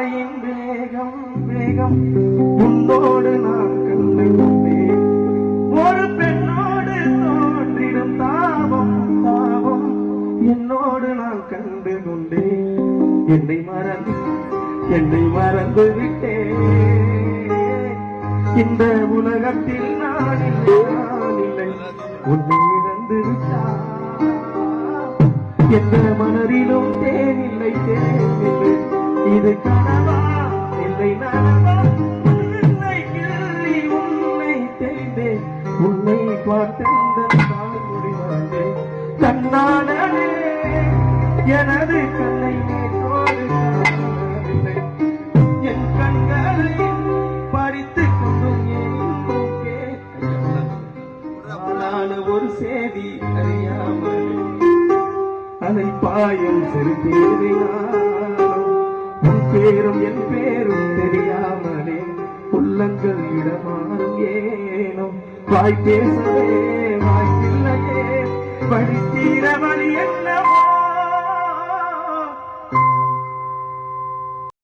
மழையின் வேகம் வேகம் உன்னோடு நான் கண்டு கொண்டேன். ஒரு பெண்ணோடு தோன்றிடும் தாபம் தாபம் என்னோடு நான் கண்டு கொண்டேன். என்னை மறந்து விட்டேன். இந்த உலகத்தில் நான் இல்லை உன்னை இழந்து விட்டான். எந்த மனதிலும் தேனில்லை தேனில்லை. இது கனவா இல்லை நனவா? உன்னை கிள்ளி உன்னை தெரிந்தேன். உன்னை பார்த்தெந்த தாழ்முடி வாழ்ந்தேன். கண்ணாலே எனது கண்ணை மேற்கோடு காணவில்லை. என் கண்களை படித்துக் கொண்டும் ஒரு செய்தி அறியாமல் அதை பாயும் சிறு தேவையாலும் உன் பேரும் என் பேரும் தெரியாமலே உள்ளங்கள் இடமாறும் ஏனும் வாய் பேசவே வாய்ப்பில்லையே. வழி தீர வழி என்னவோ